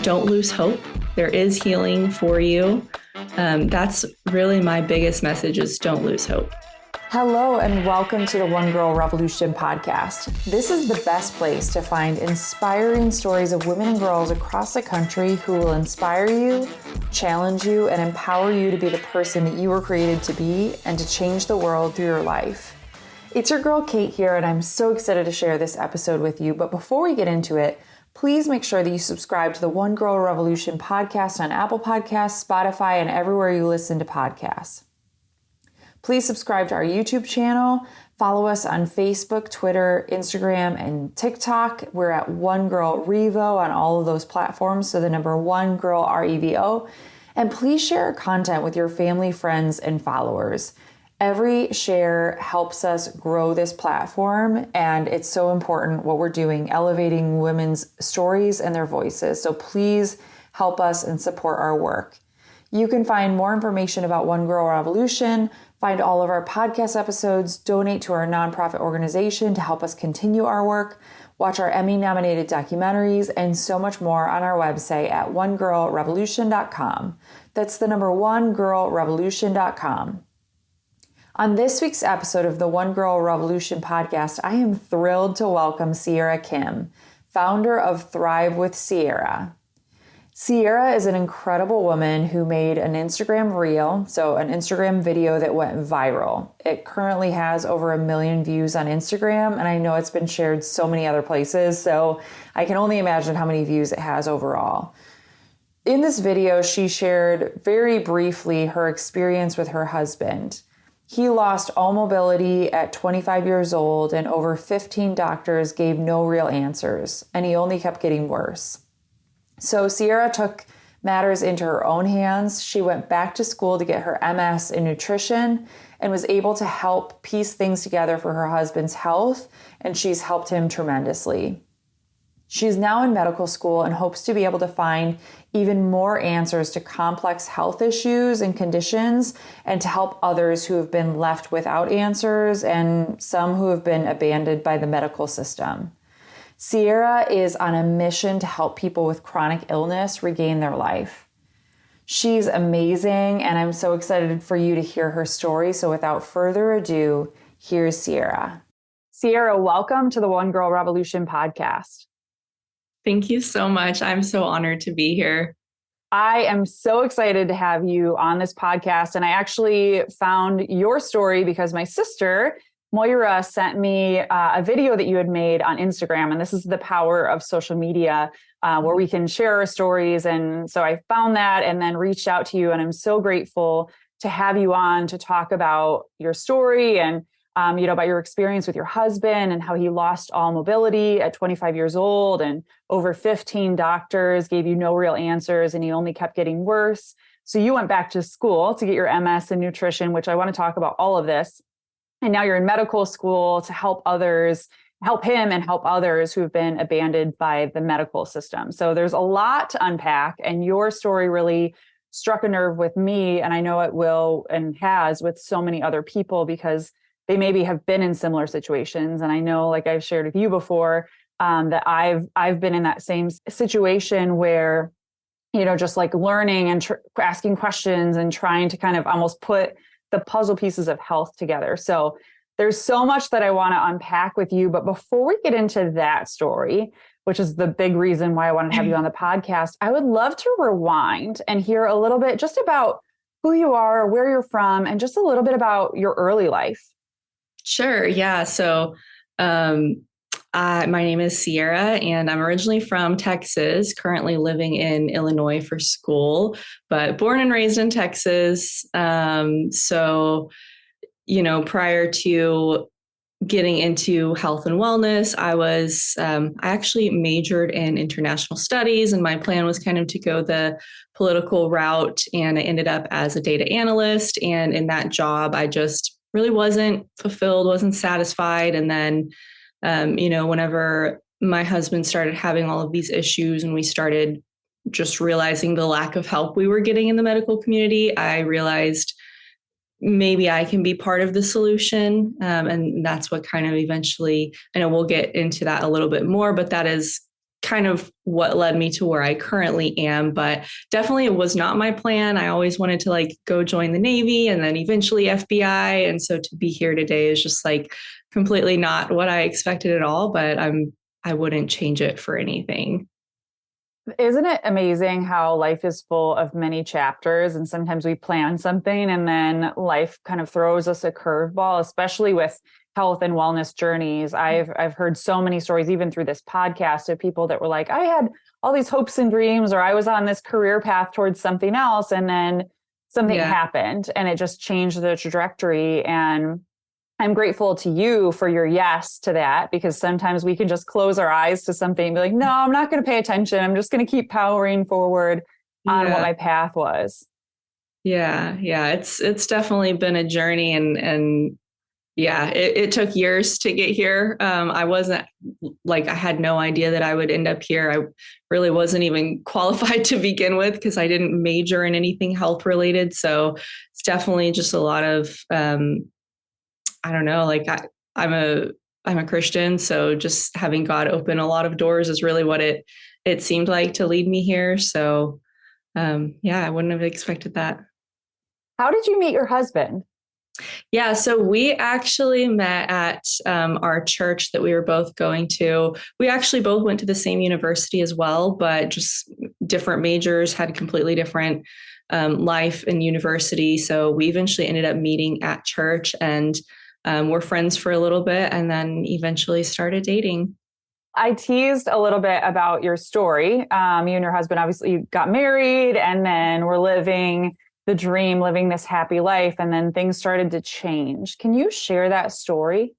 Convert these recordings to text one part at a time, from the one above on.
don't lose hope. There is healing for you. That's really my biggest message is don't lose hope. Hello and welcome to the One Girl Revolution podcast. This is the best place to find inspiring stories of women and girls across the country who will inspire you, challenge you, and empower you to be the person that you were created to be and to change the world through your life. It's your girl Kate here, and I'm so excited to share this episode with you. But before we get into it, please make sure that you subscribe to the One Girl Revolution podcast on Apple Podcasts, Spotify, and everywhere you listen to podcasts. Please subscribe to our YouTube channel. Follow us on Facebook, Twitter, Instagram, and TikTok. We're at One Girl Revo on all of those platforms. So the number One Girl REVO. And please share our content with your family, friends, and followers. Every share helps us grow this platform, and it's so important what we're doing, elevating women's stories and their voices. So please help us and support our work. You can find more information about One Girl Revolution, find all of our podcast episodes, donate to our nonprofit organization to help us continue our work, watch our Emmy-nominated documentaries, and so much more on our website at onegirlrevolution.com. That's the number onegirlrevolution.com. On this week's episode of the One Girl Revolution podcast, I am thrilled to welcome Sierra Kim, founder of Thrive with Sierra. Sierra is an incredible woman who made an Instagram reel, so an Instagram video that went viral. It currently has over 1 million views on Instagram, and I know it's been shared so many other places, so I can only imagine how many views it has overall. In this video, she shared very briefly her experience with her husband. He lost all mobility at 25 years old, and over 15 doctors gave no real answers, and he only kept getting worse. So Sierra took matters into her own hands. She went back to school to get her MS in nutrition and was able to help piece things together for her husband's health, and she's helped him tremendously. She's now in medical school and hopes to be able to find even more answers to complex health issues and conditions and to help others who have been left without answers and some who have been abandoned by the medical system. Sierra is on a mission to help people with chronic illness regain their life. She's amazing, and I'm so excited for you to hear her story. So without further ado, here's Sierra. Sierra, welcome to the One Girl Revolution podcast. Thank you so much. I'm so honored to be here. I am so excited to have you on this podcast. And I actually found your story because my sister, Moira, sent me a video that you had made on Instagram. And this is the power of social media where we can share our stories. And so I found that and then reached out to you. And I'm so grateful to have you on to talk about your story and about your experience with your husband and how he lost all mobility at 25 years old and over 15 doctors gave you no real answers and he only kept getting worse. So you went back to school to get your MS in nutrition, which I want to talk about all of this. And now you're in medical school to help others, help him and help others who've been abandoned by the medical system. So there's a lot to unpack, and your story really struck a nerve with me. And I know it will and has with so many other people because they maybe have been in similar situations. And I know, like I've shared with you before, that I've been in that same situation where, just like learning and asking questions and trying to kind of almost put the puzzle pieces of health together. So there's so much that I want to unpack with you. But before we get into that story, which is the big reason why I wanted to have you on the podcast, I would love to rewind and hear a little bit just about who you are, where you're from, and just a little bit about your early life. Sure. Yeah. So my name is Sierra, and I'm originally from Texas, currently living in Illinois for school, but born and raised in Texas. So, prior to getting into health and wellness, I actually majored in international studies, and my plan was kind of to go the political route, and I ended up as a data analyst. And in that job, I just really wasn't fulfilled, wasn't satisfied. And then, whenever my husband started having all of these issues and we started just realizing the lack of help we were getting in the medical community, I realized maybe I can be part of the solution. And that's what kind of eventually, I know we'll get into that a little bit more, but that is kind of what led me to where I currently am. But definitely it was not my plan. I always wanted to like go join the Navy and then eventually FBI. And so to be here today is just like completely not what I expected at all, but I wouldn't change it for anything. Isn't it amazing how life is full of many chapters, and sometimes we plan something and then life kind of throws us a curveball, especially with health and wellness journeys. I've heard so many stories, even through this podcast, of people that were like, I had all these hopes and dreams, or I was on this career path towards something else, and then something Yeah. happened and it just changed the trajectory. And I'm grateful to you for your yes to that, because sometimes we can just close our eyes to something and be like, no, I'm not going to pay attention. I'm just going to keep powering forward on what Yeah. my path was. Yeah. Yeah. It's definitely been a journey and yeah, it took years to get here. I wasn't like, I had no idea that I would end up here. I really wasn't even qualified to begin with because I didn't major in anything health related. So it's definitely just a lot of, I don't know, like I'm a, I'm a Christian. So just having God open a lot of doors is really what it seemed like to lead me here. So, yeah, I wouldn't have expected that. How did you meet your husband? Yeah, so we actually met at our church that we were both going to. We actually both went to the same university as well, but just different majors, had completely different life and university. So we eventually ended up meeting at church and we're friends for a little bit and then eventually started dating. I teased a little bit about your story. You and your husband obviously got married and then were living the dream, living this happy life, and then things started to change. Can you share that story?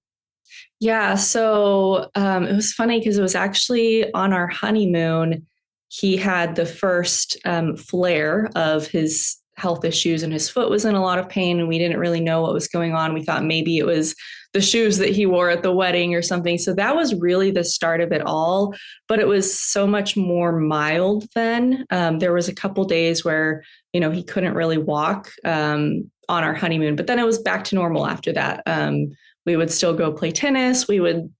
Yeah, so it was funny because it was actually on our honeymoon. He had the first flare of his health issues, and his foot was in a lot of pain, and we didn't really know what was going on. We thought maybe it was the shoes that he wore at the wedding or something. So that was really the start of it all. But it was so much more mild then. There was a couple days where he couldn't really walk on our honeymoon, but then it was back to normal after that. We would still go play tennis. We would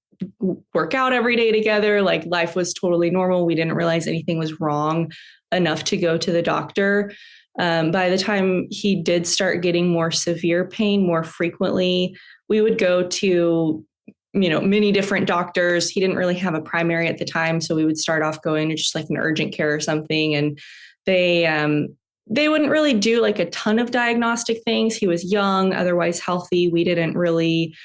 work out every day together. Like life was totally normal. We didn't realize anything was wrong enough to go to the doctor. By the time he did start getting more severe pain more frequently, we would go to, many different doctors. He didn't really have a primary at the time. So we would start off going to just like an urgent care or something. And they wouldn't really do like a ton of diagnostic things. He was young, otherwise healthy. We didn't really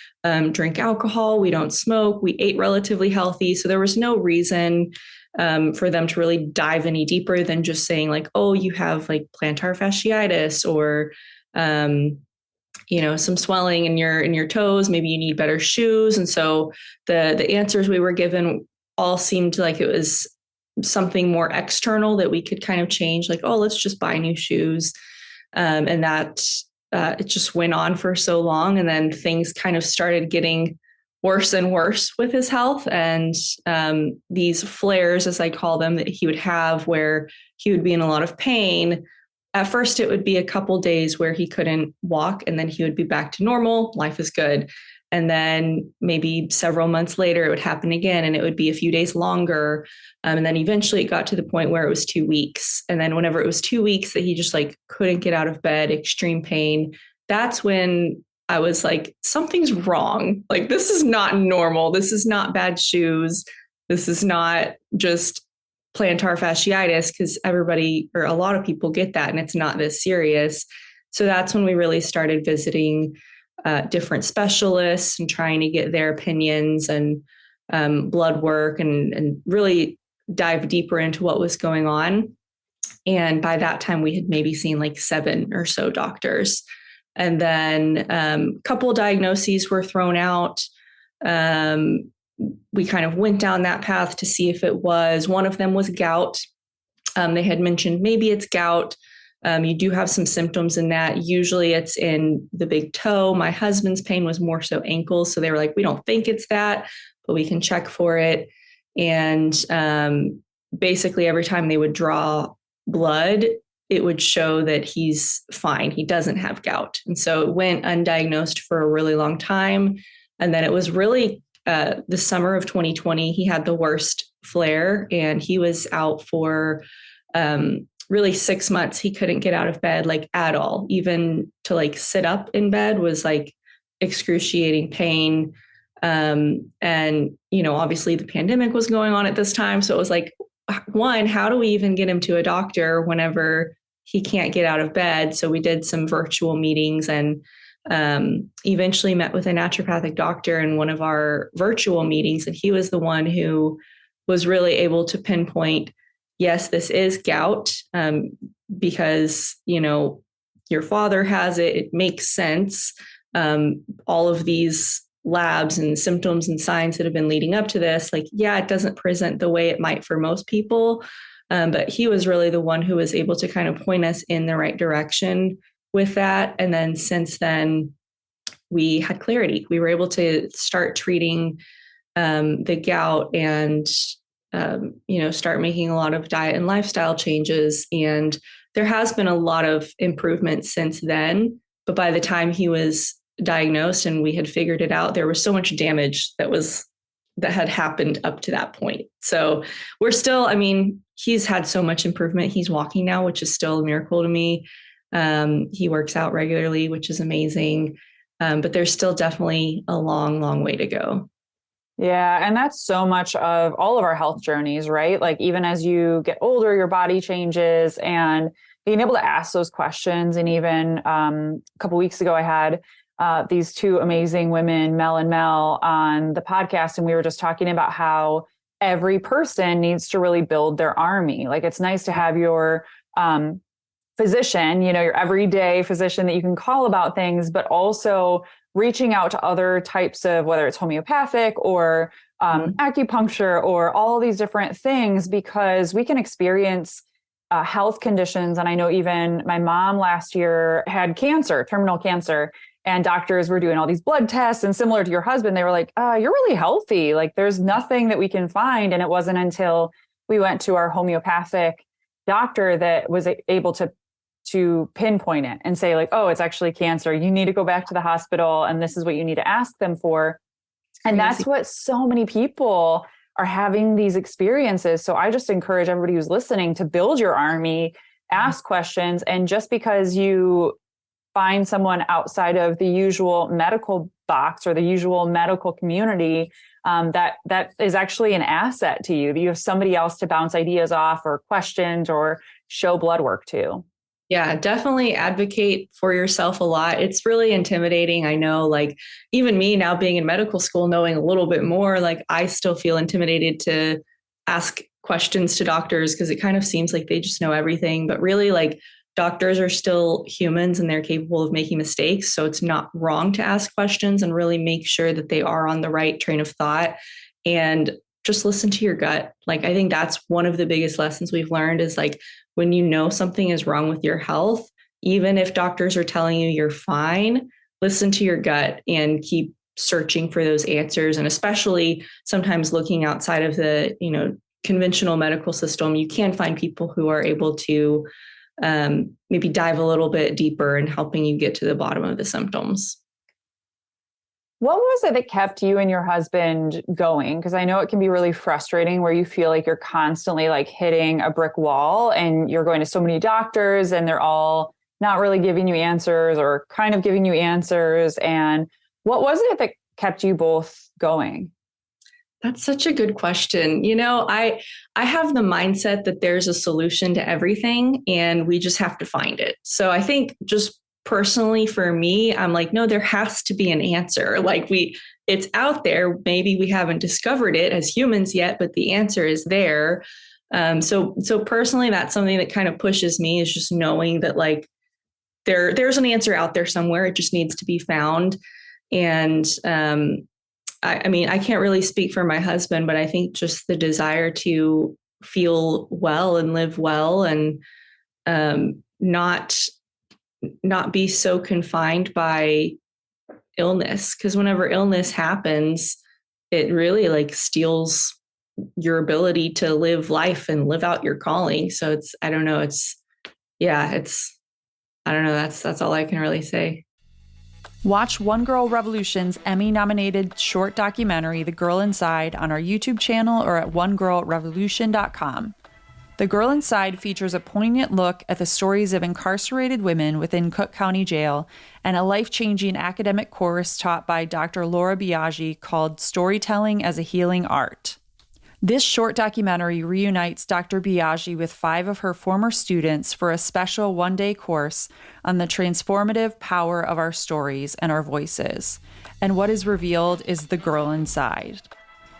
drink alcohol. We don't smoke. We ate relatively healthy. So there was no reason for them to really dive any deeper than just saying like, oh, you have like plantar fasciitis or, some swelling in your toes. Maybe you need better shoes. And so the answers we were given all seemed like it was something more external that we could kind of change, like, oh, let's just buy new shoes. And that it just went on for so long. And then things kind of started getting worse and worse with his health. And these flares, as I call them, that he would have where he would be in a lot of pain. At first, it would be a couple days where he couldn't walk, and then he would be back to normal. Life is good. And then maybe several months later, it would happen again, and it would be a few days longer. And then eventually it got to the point where it was 2 weeks. And then whenever it was 2 weeks that he just like couldn't get out of bed, extreme pain, that's when I was like, something's wrong. Like, this is not normal. This is not bad shoes. This is not just plantar fasciitis, because everybody or a lot of people get that and it's not this serious. So that's when we really started visiting different specialists and trying to get their opinions and blood work and really dive deeper into what was going on. And by that time, we had maybe seen like 7 or so doctors. And then a couple of diagnoses were thrown out. We kind of went down that path to see if it was. One of them was gout. They had mentioned maybe it's gout. You do have some symptoms in that. Usually it's in the big toe. My husband's pain was more so ankles. So they were like, we don't think it's that, but we can check for it. And basically every time they would draw blood, it would show that he's fine. He doesn't have gout. And so it went undiagnosed for a really long time. And then it was really the summer of 2020, he had the worst flare, and he was out for really 6 months. He couldn't get out of bed like at all. Even to like sit up in bed was like excruciating pain. And, obviously the pandemic was going on at this time. So it was like, one, how do we even get him to a doctor whenever he can't get out of bed? So we did some virtual meetings and eventually met with a naturopathic doctor in one of our virtual meetings. And he was the one who was really able to pinpoint, yes, this is gout, because, your father has it. It makes sense. All of these labs and symptoms and signs that have been leading up to this, like, yeah, it doesn't present the way it might for most people. But he was really the one who was able to kind of point us in the right direction with that. And then since then, we had clarity. We were able to start treating the gout and, start making a lot of diet and lifestyle changes. And there has been a lot of improvement since then. But by the time he was diagnosed and we had figured it out, there was so much damage that had happened up to that point. So we're still, he's had so much improvement. He's walking now, which is still a miracle to me. He works out regularly, which is amazing. But there's still definitely a long, long way to go. Yeah. And that's so much of all of our health journeys, right? Like even as you get older, your body changes, and being able to ask those questions. And even a couple of weeks ago, I had these two amazing women, Mel and Mel, on the podcast. And we were just talking about how every person needs to really build their army. Like it's nice to have your physician, your everyday physician that you can call about things, but also reaching out to other types of, whether it's homeopathic or acupuncture or all these different things, because we can experience health conditions. And I know even my mom last year had cancer, terminal cancer, and doctors were doing all these blood tests. And similar to your husband, they were like, you're really healthy. Like there's nothing that we can find. And it wasn't until we went to our homeopathic doctor that was able to pinpoint it and say like, oh, it's actually cancer. You need to go back to the hospital. And this is what you need to ask them for. And that's what so many people are having these experiences. So I just encourage everybody who's listening to build your army, ask questions. And just because you find someone outside of the usual medical box or the usual medical community, that is actually an asset to you, that you have somebody else to bounce ideas off or questions or show blood work to. Yeah, definitely advocate for yourself a lot. It's really intimidating. I know, like, even me now being in medical school, knowing a little bit more, like, I still feel intimidated to ask questions to doctors because it kind of seems like they just know everything. But really, like, doctors are still humans and they're capable of making mistakes. So it's not wrong to ask questions and really make sure that they are on the right train of thought and just listen to your gut. Like, I think that's one of the biggest lessons we've learned is like, when you know something is wrong with your health, even if doctors are telling you you're fine, listen to your gut and keep searching for those answers. And especially sometimes looking outside of the, conventional medical system, you can find people who are able to maybe dive a little bit deeper in helping you get to the bottom of the symptoms. What was it that kept you and your husband going? Because I know it can be really frustrating where you feel like you're constantly like hitting a brick wall and you're going to so many doctors and they're all not really giving you answers or kind of giving you answers. And what was it that kept you both going? That's such a good question. I have the mindset that there's a solution to everything and we just have to find it. So I think just personally for me, I'm like, no, there has to be an answer. Like it's out there. Maybe we haven't discovered it as humans yet, but the answer is there. So personally, that's something that kind of pushes me is just knowing that like there's an answer out there somewhere. It just needs to be found. And I can't really speak for my husband, but I think just the desire to feel well and live well and not be so confined by illness. Because whenever illness happens, it really like steals your ability to live life and live out your calling. So I don't know. That's all I can really say. Watch One Girl Revolution's Emmy-nominated short documentary, The Girl Inside, on our YouTube channel or at onegirlrevolution.com. The Girl Inside features a poignant look at the stories of incarcerated women within Cook County Jail and a life-changing academic course taught by Dr. Laura Biaggi called Storytelling as a Healing Art. This short documentary reunites Dr. Biaggi with 5 of her former students for a special one-day course on the transformative power of our stories and our voices. And what is revealed is the girl inside.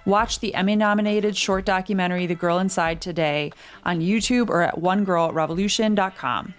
Watch the Emmy-nominated short documentary, The Girl Inside, today on YouTube or at onegirlrevolution.com.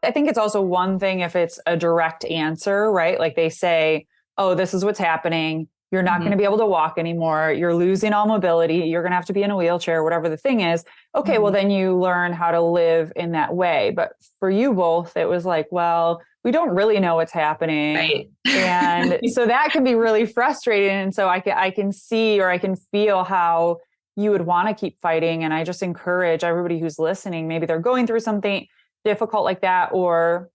I think it's also one thing if it's a direct answer, right? Like they say, oh, this is what's happening. You're not going to be able to walk anymore. You're losing all mobility. You're going to have to be in a wheelchair, whatever the thing is. Okay, well, then you learn how to live in that way. But for you both, it was like, well, we don't really know what's happening. Right. And so that can be really frustrating. And so I can see, or I can feel how you would want to keep fighting. And I just encourage everybody who's listening, maybe they're going through something difficult like that, or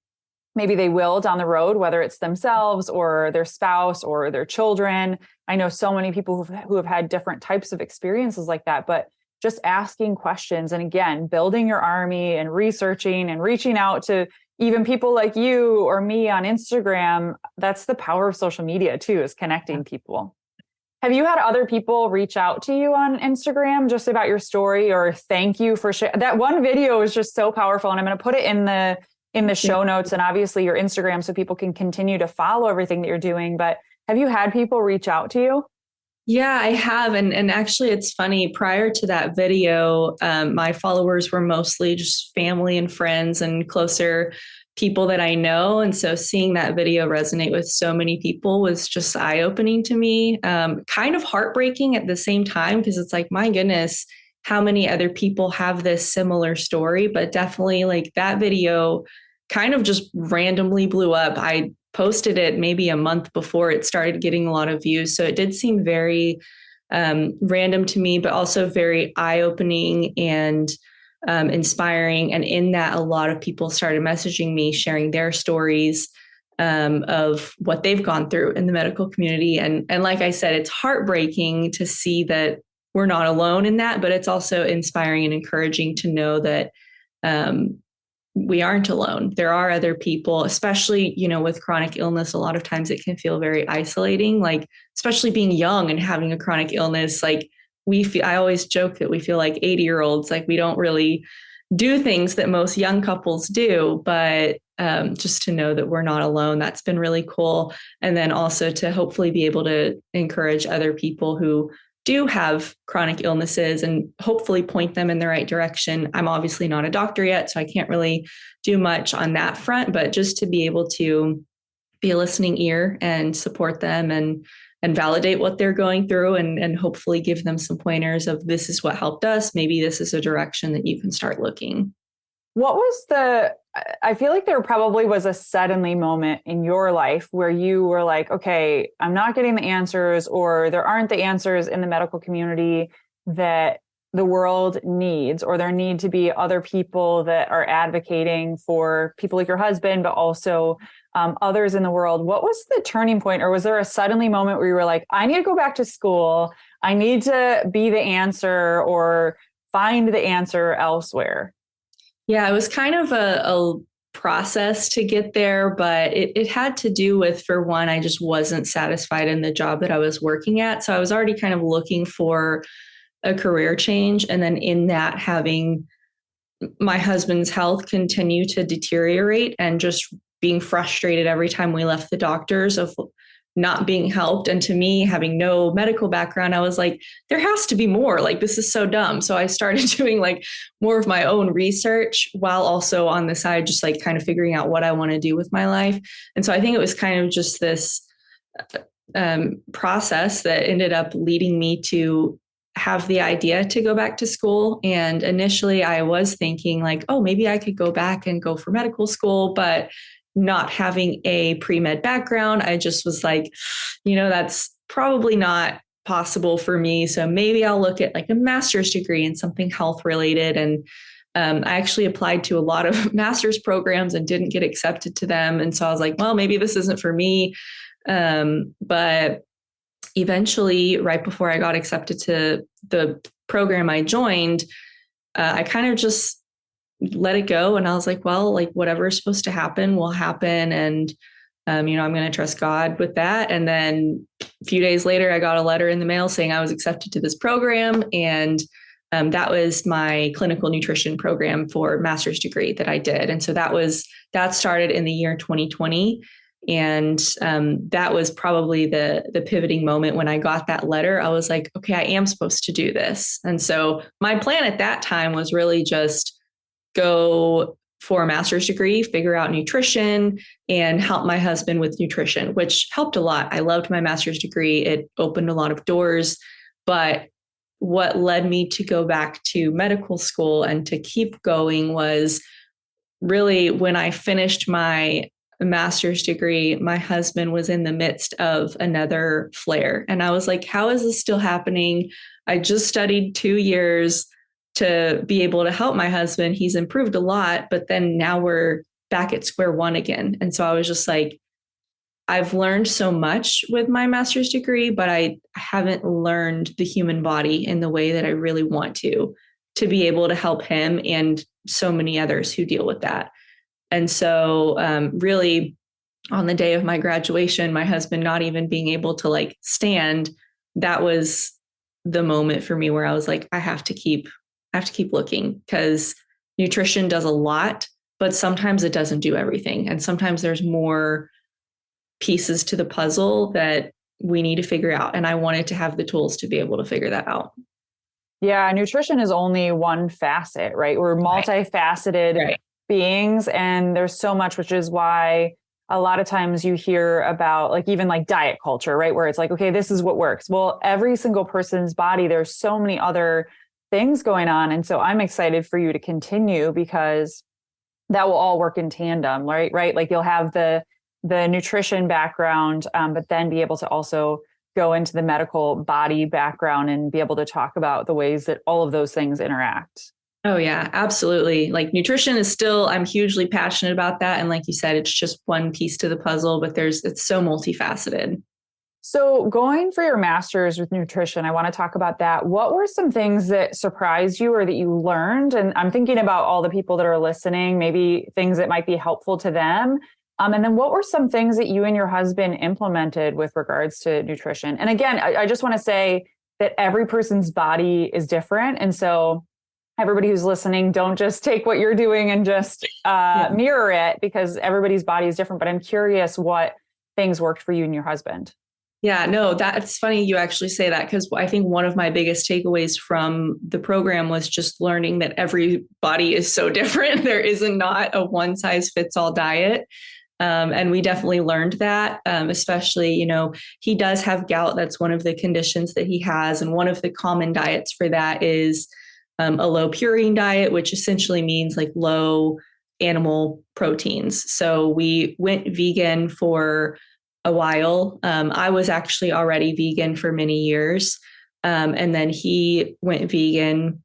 maybe they will down the road, whether it's themselves or their spouse or their children. I know so many people who have had different types of experiences like that, but just asking questions. And again, building your army and researching and reaching out to even people like you or me on Instagram. That's the power of social media too, is connecting people. Have you had other people reach out to you on Instagram just about your story or thank you for sharing? That one video is just so powerful. And I'm going to put it in the show notes and obviously your Instagram so people can continue to follow everything that you're doing. But have you had people reach out to you? Yeah, I have. And actually, it's funny. Prior to that video, my followers were mostly just family and friends and closer people that I know. And so seeing that video resonate with so many people was just eye-opening to me. Kind of heartbreaking at the same time, because it's like, my goodness, how many other people have this similar story? But definitely like that video kind of just randomly blew up. I posted it maybe a month before it started getting a lot of views. So it did seem very random to me, but also very eye-opening and inspiring. And in that, a lot of people started messaging me, sharing their stories of what they've gone through in the medical community. And like I said, it's heartbreaking to see that we're not alone in that, but it's also inspiring and encouraging to know that we aren't alone. There are other people, especially, with chronic illness. A lot of times it can feel very isolating, like, especially being young and having a chronic illness. Like I always joke that we feel like 80-year-olds, like we don't really do things that most young couples do, but just to know that we're not alone, that's been really cool. And then also to hopefully be able to encourage other people who do have chronic illnesses and hopefully point them in the right direction. I'm obviously not a doctor yet, so I can't really do much on that front, but just to be able to be a listening ear and support them and validate what they're going through and hopefully give them some pointers of this is what helped us. Maybe this is a direction that you can start looking. I feel like there probably was a suddenly moment in your life where you were like, okay, I'm not getting the answers, or there aren't the answers in the medical community that the world needs, or there need to be other people that are advocating for people like your husband, but also others in the world. What was the turning point? Or was there a suddenly moment where you were like, I need to go back to school. I need to be the answer or find the answer elsewhere? Yeah, it was kind of a process to get there, but it had to do with, for one, I just wasn't satisfied in the job that I was working at. So I was already kind of looking for a career change. And then in that, having my husband's health continue to deteriorate and just being frustrated every time we left the doctors of not being helped. And to me, having no medical background, I was like, there has to be more. Like, this is so dumb. So I started doing like more of my own research while also on the side, just like kind of figuring out what I want to do with my life. And so I think it was kind of just this process that ended up leading me to have the idea to go back to school. And initially I was thinking like, oh, maybe I could go back and go for medical school, but not having a pre-med background, I just was like, that's probably not possible for me. So maybe I'll look at like a master's degree in something health related. And I actually applied to a lot of master's programs and didn't get accepted to them. And so I was like, well, maybe this isn't for me. But eventually, right before I got accepted to the program I joined, I kind of just let it go. And I was like, well, like whatever is supposed to happen will happen. And, I'm going to trust God with that. And then a few days later, I got a letter in the mail saying I was accepted to this program. And that was my clinical nutrition program for master's degree that I did. And so that started in the year 2020. And that was probably the pivoting moment when I got that letter. I was like, okay, I am supposed to do this. And so my plan at that time was really just go for a master's degree, figure out nutrition, and help my husband with nutrition, which helped a lot. I loved my master's degree. It opened a lot of doors. But what led me to go back to medical school and to keep going was really when I finished my master's degree, my husband was in the midst of another flare. And I was like, how is this still happening? I just studied 2 years to be able to help my husband. He's improved a lot, but then now we're back at square one again. And so I was just like, I've learned so much with my master's degree, but I haven't learned the human body in the way that I really want to be able to help him and so many others who deal with that. And so really on the day of my graduation, my husband not even being able to like stand, that was the moment for me where I was like, I have to keep looking, because nutrition does a lot, but sometimes it doesn't do everything. And sometimes there's more pieces to the puzzle that we need to figure out. And I wanted to have the tools to be able to figure that out. Yeah, nutrition is only one facet, right? We're multifaceted beings, and there's so much, which is why a lot of times you hear about like even like diet culture, right? Where it's like, okay, this is what works. Well, every single person's body, there's so many other things going on. And so I'm excited for you to continue, because that will all work in tandem, right? Right. Like you'll have the nutrition background, but then be able to also go into the medical body background and be able to talk about the ways that all of those things interact. Oh yeah, absolutely. Like nutrition is still, I'm hugely passionate about that. And like you said, it's just one piece to the puzzle, but it's so multifaceted. So going for your master's with nutrition, I want to talk about that. What were some things that surprised you or that you learned? And I'm thinking about all the people that are listening, maybe things that might be helpful to them. And then what were some things that you and your husband implemented with regards to nutrition? And again, I just want to say that every person's body is different. And so everybody who's listening, don't just take what you're doing and just mirror it, because everybody's body is different. But I'm curious what things worked for you and your husband. Yeah, no, that's funny you actually say that, because I think one of my biggest takeaways from the program was just learning that every body is so different. There isn't not a one size fits all diet. And we definitely learned that, especially, he does have gout. That's one of the conditions that he has. And one of the common diets for that is a low purine diet, which essentially means like low animal proteins. So we went vegan for a while. I was actually already vegan for many years. And then he went vegan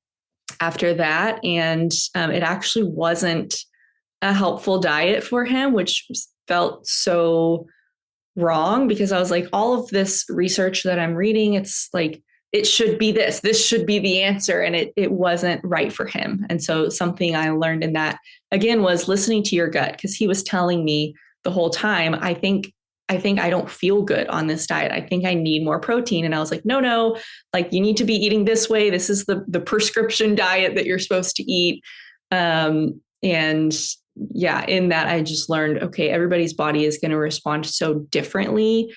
after that. And it actually wasn't a helpful diet for him, which felt so wrong, because I was like, all of this research that I'm reading, it's like, it should be this should be the answer. And it wasn't right for him. And so something I learned in that, again, was listening to your gut, because he was telling me the whole time, I think I don't feel good on this diet. I think I need more protein. And I was like, no, like you need to be eating this way. This is the prescription diet that you're supposed to eat. And yeah, in that I just learned, okay, everybody's body is going to respond so differently.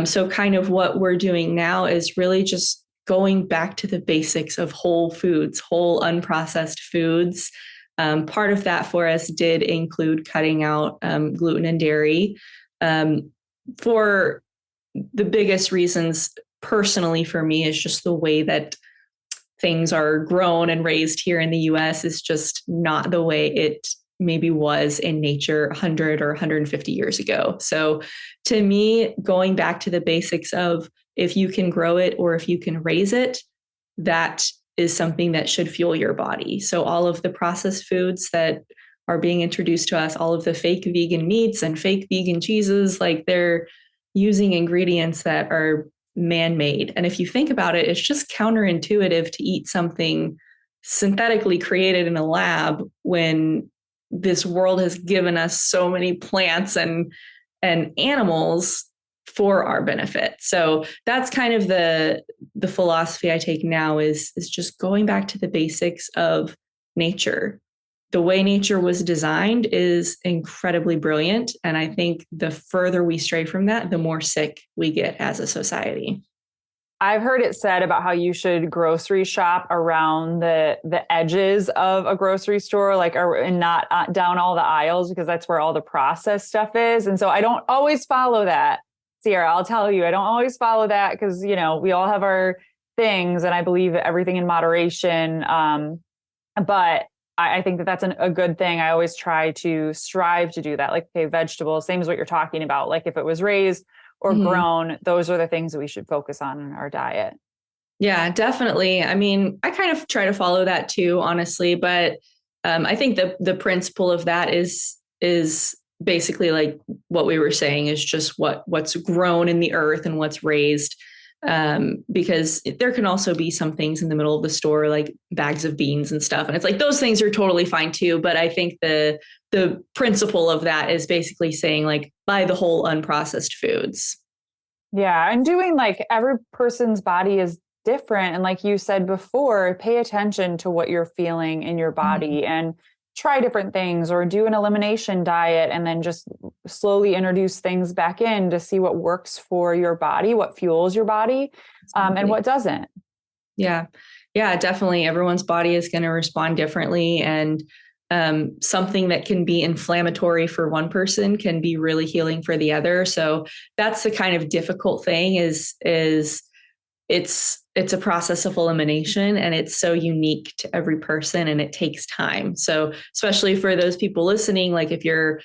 So kind of what we're doing now is really just going back to the basics of whole foods, whole unprocessed foods. Part of that for us did include cutting out gluten and dairy. For the biggest reasons personally for me is just the way that things are grown and raised here in the US is just not the way it maybe was in nature 100 or 150 years ago. So to me, going back to the basics of if you can grow it or if you can raise it, that is something that should fuel your body. So all of the processed foods that are being introduced to us, all of the fake vegan meats and fake vegan cheeses, like they're using ingredients that are man-made. And if you think about it, it's just counterintuitive to eat something synthetically created in a lab when this world has given us so many plants and animals for our benefit. So that's kind of the philosophy I take now is just going back to the basics of nature. The way nature was designed is incredibly brilliant. And I think the further we stray from that, the more sick we get as a society. I've heard it said about how you should grocery shop around the edges of a grocery store, like, and not down all the aisles, because that's where all the processed stuff is. And so I don't always follow that. Sierra, I'll tell you, I don't always follow that because, you know, we all have our things and I believe everything in moderation. But I think that that's a good thing. I always try to strive to do that. Like, okay, vegetables, same as what you're talking about. Like if it was raised or grown, those are the things that we should focus on in our diet. Yeah, definitely. I mean, I kind of try to follow that too, honestly, but I think the principle of that is basically like what we were saying is just what's grown in the earth and what's raised. Because there can also be some things in the middle of the store, like bags of beans and stuff. And it's like, those things are totally fine too. But I think the principle of that is basically saying like, buy the whole unprocessed foods. Yeah. And doing like every person's body is different. And like you said before, pay attention to what you're feeling in your body and try different things or do an elimination diet and then just slowly introduce things back in to see what works for your body, what fuels your body, and what doesn't. Yeah. Yeah, definitely. Everyone's body is going to respond differently. And something that can be inflammatory for one person can be really healing for the other. So that's the kind of difficult thing is it's a process of elimination and it's so unique to every person and it takes time. So especially for those people listening, like if you're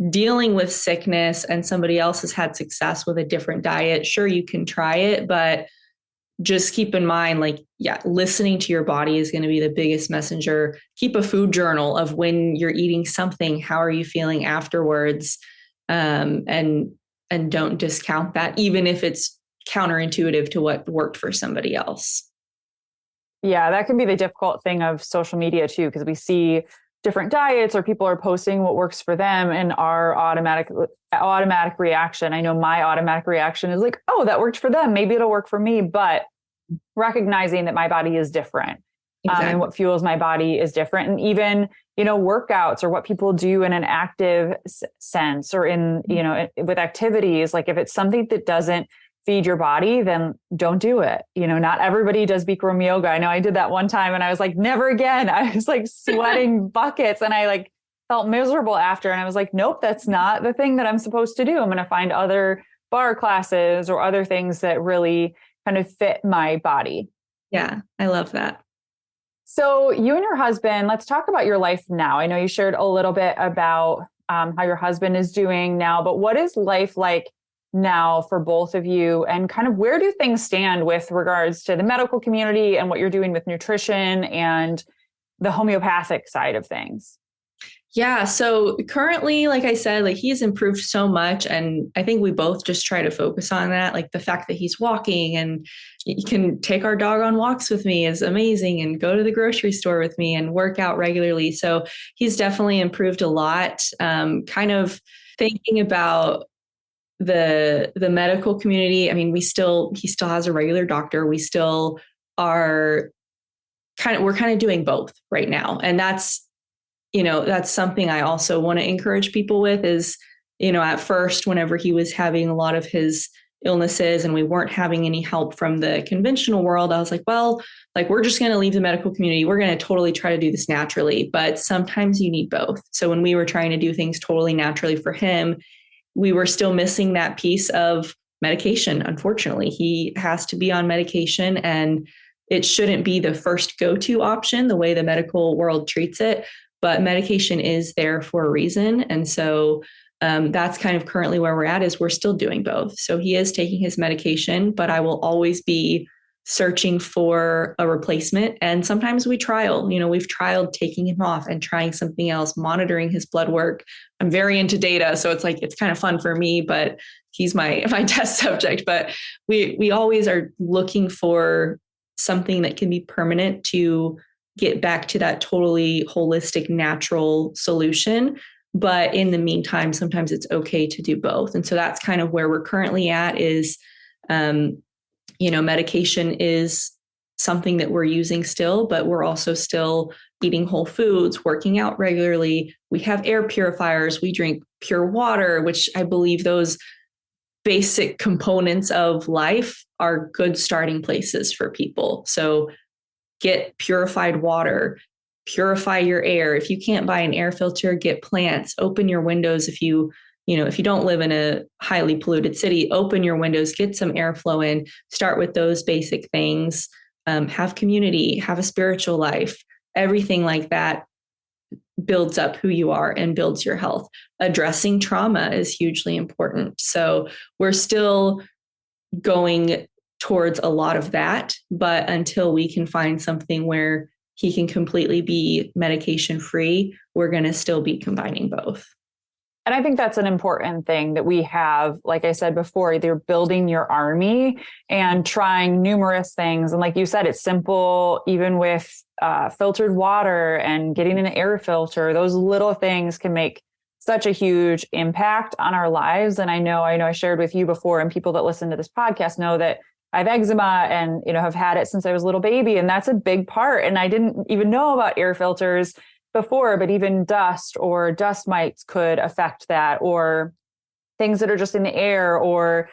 dealing with sickness and somebody else has had success with a different diet, sure, you can try it, but just keep in mind, like, yeah, listening to your body is going to be the biggest messenger. Keep a food journal of when you're eating something. How are you feeling afterwards? And don't discount that, even if it's counterintuitive to what worked for somebody else. Yeah, that can be the difficult thing of social media too, because we see different diets or people are posting what works for them and our automatic reaction. I know my automatic reaction is like, oh, that worked for them. Maybe it'll work for me. But recognizing that my body is different. Exactly. And what fuels my body is different. And even, you know, workouts or what people do in an active sense or in, you know, with activities, like if it's something that doesn't feed your body, then don't do it. You know, not everybody does Bikram yoga. I know I did that one time and I was like, never again. I was like sweating buckets and I like felt miserable after. And I was like, nope, that's not the thing that I'm supposed to do. I'm going to find other bar classes or other things that really kind of fit my body. Yeah, I love that. So you and your husband, let's talk about your life now. I know you shared a little bit about how your husband is doing now, but what is life like now for both of you, and kind of where do things stand with regards to the medical community and what you're doing with nutrition and the homeopathic side of things? Yeah. So currently, like I said, like he's improved so much. And I think we both just try to focus on that. Like the fact that he's walking and he can take our dog on walks with me is amazing and go to the grocery store with me and work out regularly. So he's definitely improved a lot. Kind of thinking about the medical community. I mean, he still has a regular doctor. We still are we're kind of doing both right now. And that's something I also want to encourage people with is, you know, at first, whenever he was having a lot of his illnesses and we weren't having any help from the conventional world, I was like, well, like, we're just going to leave the medical community. We're going to totally try to do this naturally, but sometimes you need both. So when we were trying to do things totally naturally for him, we were still missing that piece of medication. Unfortunately, he has to be on medication and it shouldn't be the first go-to option the way the medical world treats it. But medication is there for a reason. And so that's kind of currently where we're at is we're still doing both. So he is taking his medication, but I will always be searching for a replacement. And sometimes we've trialed taking him off and trying something else, monitoring his blood work. I'm very into data. So it's like, it's kind of fun for me, but he's my test subject. But we always are looking for something that can be permanent to get back to that totally holistic, natural solution. But in the meantime, sometimes it's okay to do both. And so that's kind of where we're currently at is, medication is something that we're using still, but we're also still eating whole foods, working out regularly. We have air purifiers. We drink pure water, which I believe those basic components of life are good starting places for people. So get purified water, purify your air. If you can't buy an air filter, get plants, open your windows. If you don't live in a highly polluted city, open your windows, get some airflow in, start with those basic things, have community, have a spiritual life, everything like that builds up who you are and builds your health. Addressing trauma is hugely important. So we're still going towards a lot of that, but until we can find something where he can completely be medication free, we're going to still be combining both. And I think that's an important thing that we have, like I said before, either building your army and trying numerous things. And like you said, it's simple, even with filtered water and getting an air filter, those little things can make such a huge impact on our lives. And I know I shared with you before, and people that listen to this podcast know that I have eczema and, have had it since I was a little baby. And that's a big part. And I didn't even know about air filters before, but even dust or dust mites could affect that, or things that are just in the air, or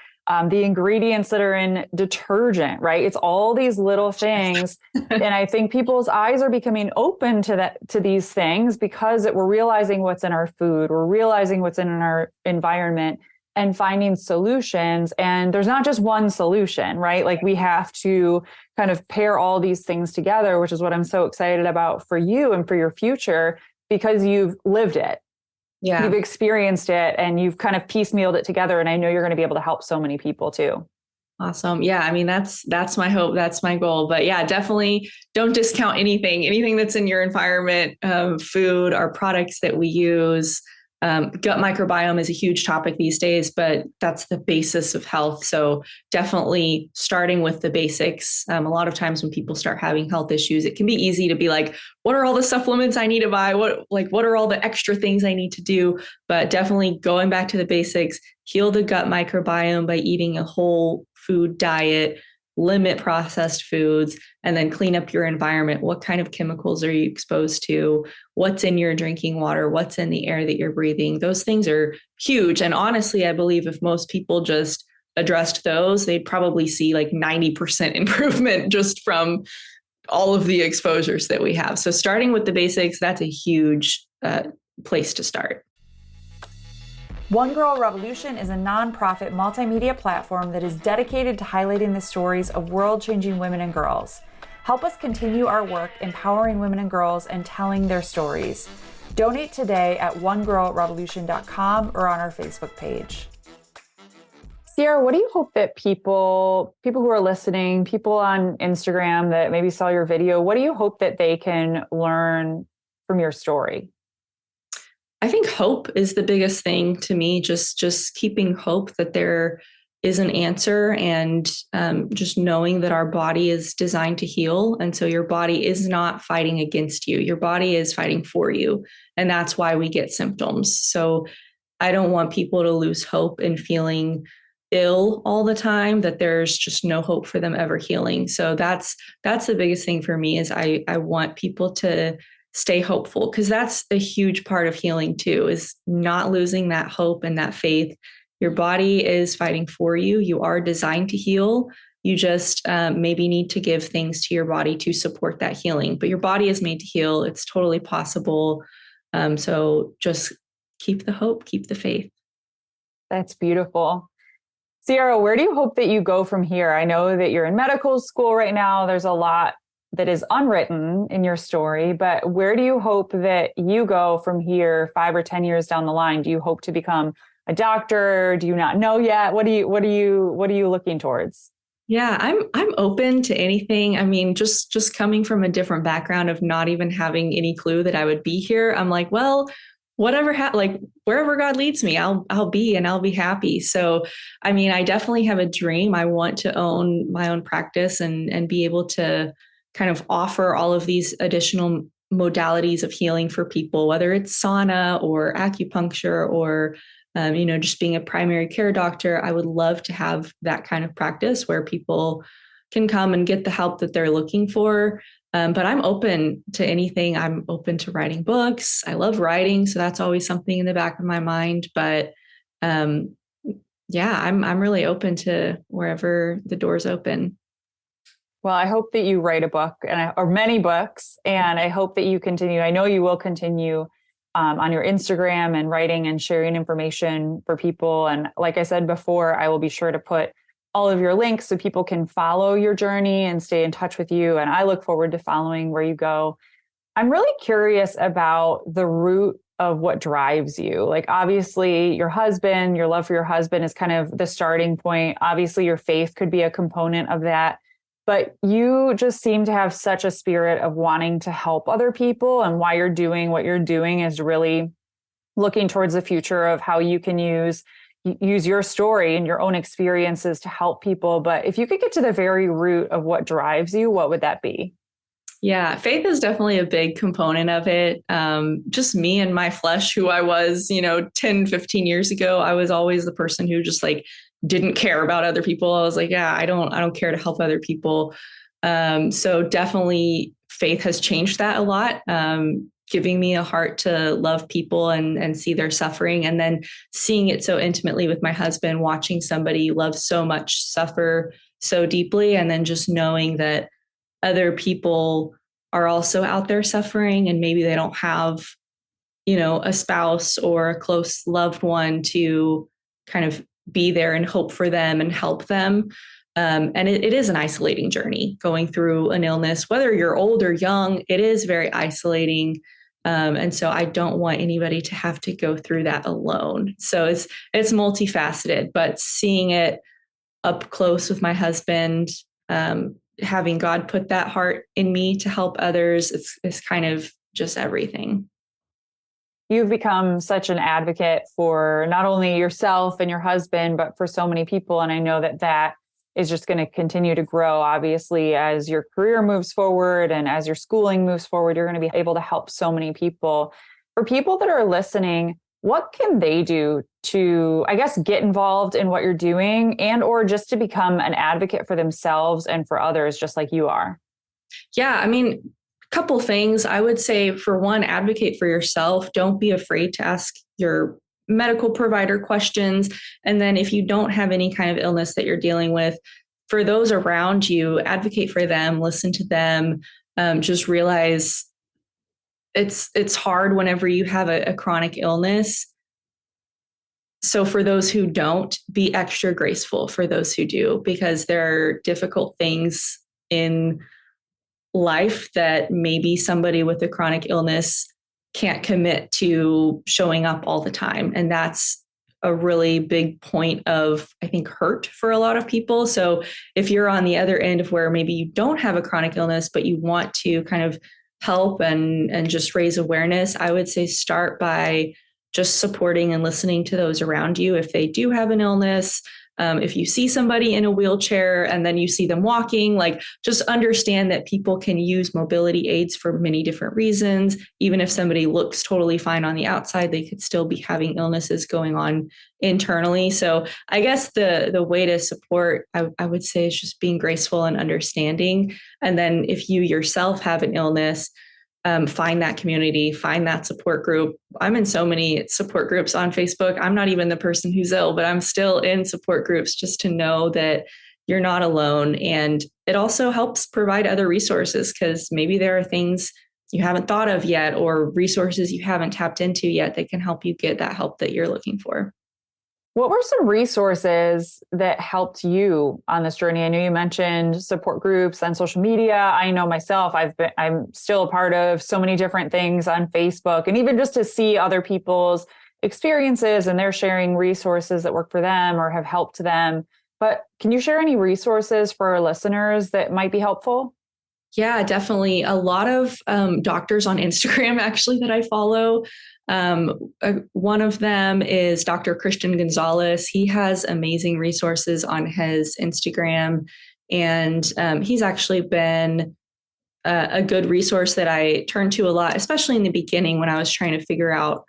the ingredients that are in detergent, right? It's all these little things. And I think people's eyes are becoming open to these things because we're realizing what's in our food, we're realizing what's in our environment and finding solutions. And there's not just one solution, right? Like we have to kind of pair all these things together, which is what I'm so excited about for you and for your future, because you've lived it. Yeah. You've experienced it and you've kind of piecemealed it together. And I know you're going to be able to help so many people too. Awesome. Yeah. I mean, that's my hope. That's my goal. But yeah, definitely don't discount anything that's in your environment, food, our products that we use. Gut microbiome is a huge topic these days, but that's the basis of health. So definitely starting with the basics. A lot of times when people start having health issues, it can be easy to be like, what are all the supplements I need to buy? What are all the extra things I need to do? But definitely going back to the basics, heal the gut microbiome by eating a whole food diet, limit processed foods, and then clean up your environment. What kind of chemicals are you exposed to? What's in your drinking water? What's in the air that you're breathing? Those things are huge. And honestly, I believe if most people just addressed those, they'd probably see like 90% improvement just from all of the exposures that we have. So starting with the basics, that's a huge place to start. One Girl Revolution is a nonprofit multimedia platform that is dedicated to highlighting the stories of world-changing women and girls. Help us continue our work empowering women and girls and telling their stories. Donate today at onegirlrevolution.com or on our Facebook page. Sierra, what do you hope that people who are listening, people on Instagram that maybe saw your video, what do you hope that they can learn from your story? I think hope is the biggest thing to me, just keeping hope that there is an answer, and just knowing that our body is designed to heal. And so your body is not fighting against you. Your body is fighting for you. And that's why we get symptoms. So I don't want people to lose hope in feeling ill all the time, that there's just no hope for them ever healing. So that's the biggest thing for me is I want people to stay hopeful, because that's a huge part of healing too, is not losing that hope and that faith. Your body is fighting for you. You are designed to heal. You just maybe need to give things to your body to support that healing, but your body is made to heal. It's totally possible. So just keep the hope, keep the faith. That's beautiful. Sierra, where do you hope that you go from here? I know that you're in medical school right now. There's a lot that is unwritten in your story, but where do you hope that you go from here 5 or 10 years down the line? Do you hope to become a doctor? Do you not know yet? What are you looking towards? Yeah, I'm open to anything. I mean, just coming from a different background of not even having any clue that I would be here. I'm like, well, whatever like wherever God leads me, I'll be and I'll be happy. So, I mean, I definitely have a dream. I want to own my own practice and be able to kind of offer all of these additional modalities of healing for people, whether it's sauna or acupuncture or just being a primary care doctor. I would love to have that kind of practice where people can come and get the help that they're looking for. But I'm open to anything. I'm open to writing books. I love writing, so that's always something in the back of my mind. But um, yeah, I'm really open to wherever the doors open. Well, I hope that you write a book or many books, and I hope that you continue. I know you will continue on your Instagram and writing and sharing information for people. And like I said before, I will be sure to put all of your links so people can follow your journey and stay in touch with you. And I look forward to following where you go. I'm really curious about the root of what drives you. Like, obviously, your husband, your love for your husband is kind of the starting point. Obviously, your faith could be a component of that. But you just seem to have such a spirit of wanting to help other people. And why you're doing what you're doing is really looking towards the future of how you can use your story and your own experiences to help people. But if you could get to the very root of what drives you, what would that be? Yeah, faith is definitely a big component of it. Just me and my flesh, who I was, 10, 15 years ago, I was always the person who just like didn't care about other people. I was like, yeah, I don't care to help other people. So definitely faith has changed that a lot. Giving me a heart to love people and see their suffering, and then seeing it so intimately with my husband, watching somebody you love so much suffer so deeply, and then just knowing that other people are also out there suffering and maybe they don't have, a spouse or a close loved one to kind of be there and hope for them and help them. And it is an isolating journey going through an illness, whether you're old or young, it is very isolating. And so I don't want anybody to have to go through that alone. So it's multifaceted, but seeing it up close with my husband, having God put that heart in me to help others, it's kind of just everything. You've become such an advocate for not only yourself and your husband, but for so many people. And I know that is just going to continue to grow. Obviously, as your career moves forward and as your schooling moves forward, you're going to be able to help so many people. For people that are listening, what can they do to, I guess, get involved in what you're doing and or just to become an advocate for themselves and for others, just like you are? Yeah, I mean, couple things. I would say, for one, advocate for yourself. Don't be afraid to ask your medical provider questions. And then if you don't have any kind of illness that you're dealing with, for those around you, advocate for them, listen to them. Just realize it's hard whenever you have a chronic illness. So for those who don't, be extra graceful for those who do, because there are difficult things in life that maybe somebody with a chronic illness can't commit to showing up all the time. And that's a really big point of, I think, hurt for a lot of people. So if you're on the other end of where maybe you don't have a chronic illness, but you want to kind of help and just raise awareness, I would say start by just supporting and listening to those around you. If they do have an illness, if you see somebody in a wheelchair and then you see them walking, like, just understand that people can use mobility aids for many different reasons. Even if somebody looks totally fine on the outside, they could still be having illnesses going on internally. So I guess the way to support, I would say, is just being graceful and understanding. And then if you yourself have an illness, find that community, find that support group. I'm in so many support groups on Facebook. I'm not even the person who's ill, but I'm still in support groups just to know that you're not alone. And it also helps provide other resources, because maybe there are things you haven't thought of yet or resources you haven't tapped into yet that can help you get that help that you're looking for. What were some resources that helped you on this journey? I know you mentioned support groups on social media. I know myself, I'm still a part of so many different things on Facebook, and even just to see other people's experiences and they're sharing resources that work for them or have helped them. But can you share any resources for our listeners that might be helpful? Yeah, definitely. A lot of doctors on Instagram actually that I follow. One of them is Dr. Christian Gonzalez. He has amazing resources on his Instagram, and he's actually been a good resource that I turned to a lot, especially in the beginning when I was trying to figure out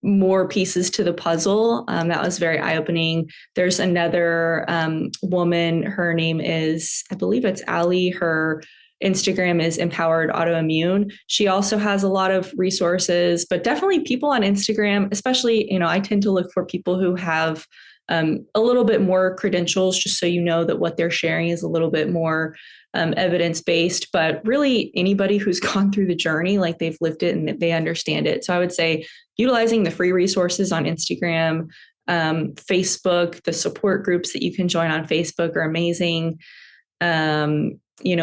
more pieces to the puzzle. That was very eye-opening. There's another woman. Her name is, I believe it's Ali. Her Instagram is Empowered Autoimmune. She also has a lot of resources, but definitely people on Instagram, especially, I tend to look for people who have a little bit more credentials, just so you know that what they're sharing is a little bit more evidence-based, but really anybody who's gone through the journey, like they've lived it and they understand it. So I would say utilizing the free resources on Instagram, Facebook, the support groups that you can join on Facebook are amazing.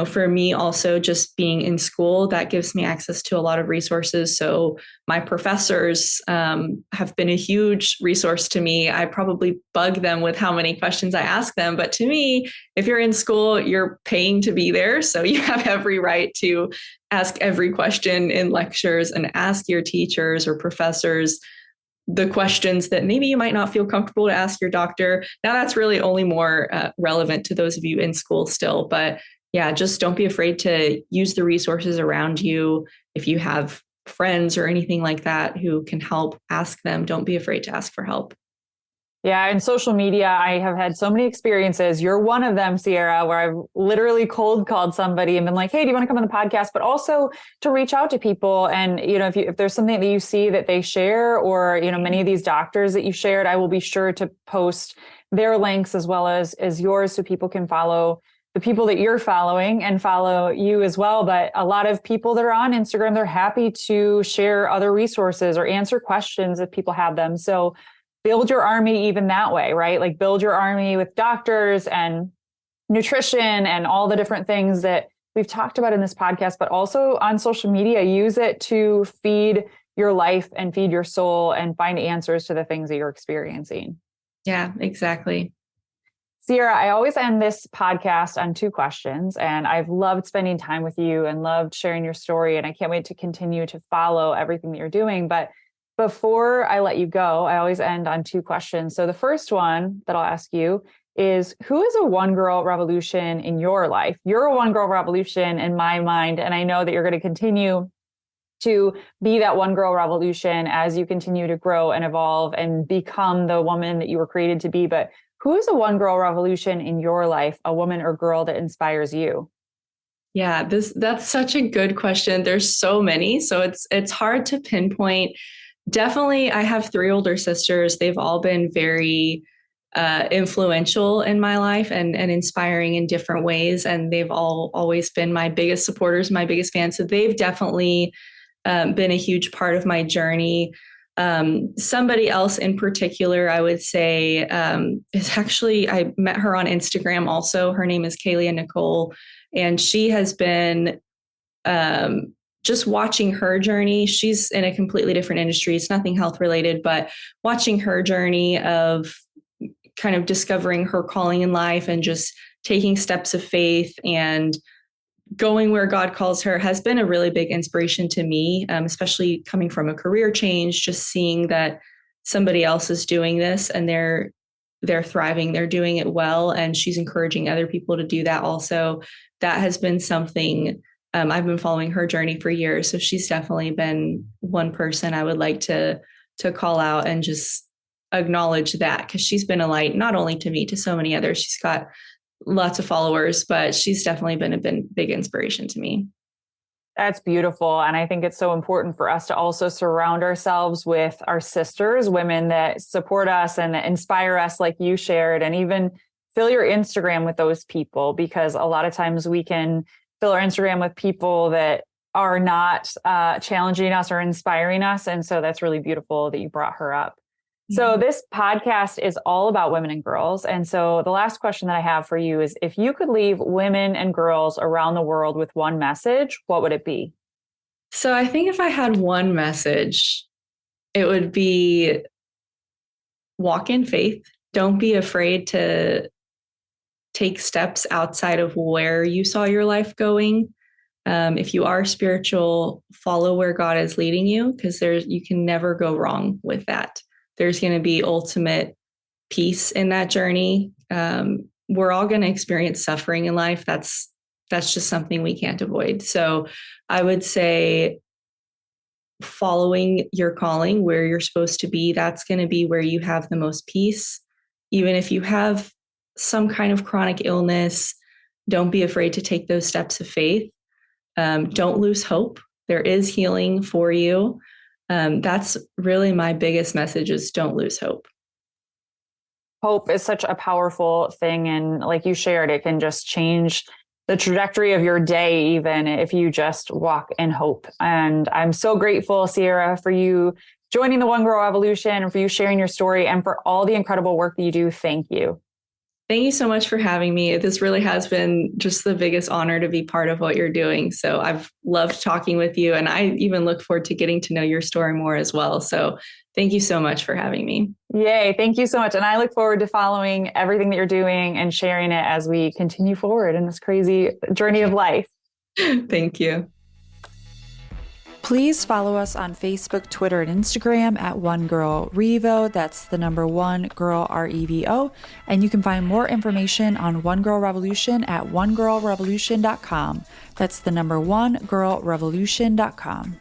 For me also just being in school, that gives me access to a lot of resources. So my professors have been a huge resource to me. I probably bug them with how many questions I ask them. But to me, if you're in school, you're paying to be there. So you have every right to ask every question in lectures and ask your teachers or professors the questions that maybe you might not feel comfortable to ask your doctor. Now, that's really only more relevant to those of you in school still. But yeah, just don't be afraid to use the resources around you. If you have friends or anything like that who can help, ask them. Don't be afraid to ask for help. Yeah, in social media, I have had so many experiences. You're one of them, Sierra, where I've literally cold called somebody and been like, "Hey, do you want to come on the podcast?" But also to reach out to people. And if there's something that you see that they share, or many of these doctors that you shared, I will be sure to post their links as well as yours, so people can follow the people that you're following and follow you as well. But a lot of people that are on Instagram, they're happy to share other resources or answer questions if people have them. So build your army even that way, right? Like build your army with doctors and nutrition and all the different things that we've talked about in this podcast, but also on social media. Use it to feed your life and feed your soul and find answers to the things that you're experiencing. Yeah, exactly. Sierra, I always end this podcast on 2 questions, and I've loved spending time with you and loved sharing your story. And I can't wait to continue to follow everything that you're doing. But before I let you go, I always end on 2 questions. So the first one that I'll ask you is, who is a one girl revolution in your life? You're a one girl revolution in my mind. And I know that you're going to continue to be that one girl revolution as you continue to grow and evolve and become the woman that you were created to be. But who is a one girl revolution in your life, a woman or girl that inspires you? Yeah, that's such a good question. There's so many, so it's hard to pinpoint. Definitely, I have 3 older sisters. They've all been very influential in my life and inspiring in different ways. And they've all always been my biggest supporters, my biggest fans. So they've definitely been a huge part of my journey. Somebody else in particular, I would say, is actually, I met her on Instagram also. Her name is Kaylia Nicole, and she has been just watching her journey. She's in a completely different industry. It's nothing health related, but watching her journey of kind of discovering her calling in life and just taking steps of faith and going where God calls her has been a really big inspiration to me, especially coming from a career change, just seeing that somebody else is doing this and they're thriving, they're doing it well, and she's encouraging other people to do that also. That has been something. I've been following her journey for years. So she's definitely been one person I would like to call out and just acknowledge that, because she's been a light, not only to me, to so many others. She's got lots of followers, but she's definitely been a big inspiration to me. That's beautiful. And I think it's so important for us to also surround ourselves with our sisters, women that support us and that inspire us, like you shared, and even fill your Instagram with those people, because a lot of times we can fill our Instagram with people that are not challenging us or inspiring us. And so that's really beautiful that you brought her up. So this podcast is all about women and girls. And so the last question that I have for you is, if you could leave women and girls around the world with one message, what would it be? So I think if I had one message, it would be walk in faith. Don't be afraid to take steps outside of where you saw your life going. If you are spiritual, follow where God is leading you, because you can never go wrong with that. There's going to be ultimate peace in that journey. We're all going to experience suffering in life. That's just something we can't avoid. So I would say following your calling, where you're supposed to be, that's going to be where you have the most peace. Even if you have some kind of chronic illness, don't be afraid to take those steps of faith. Don't lose hope. There is healing for you. That's really my biggest message, is don't lose hope. Hope is such a powerful thing. And like you shared, it can just change the trajectory of your day, even if you just walk in hope. And I'm so grateful, Sierra, for you joining the One Girl Revolution and for you sharing your story and for all the incredible work that you do. Thank you. Thank you so much for having me. This really has been just the biggest honor to be part of what you're doing. So I've loved talking with you, and I even look forward to getting to know your story more as well. So thank you so much for having me. Yay. Thank you so much. And I look forward to following everything that you're doing and sharing it as we continue forward in this crazy journey of life. Thank you. Please follow us on Facebook, Twitter, and Instagram at One Girl Revo. That's the number one girl REVO. And you can find more information on One Girl Revolution at onegirlrevolution.com. That's the number one girlrevolution.com.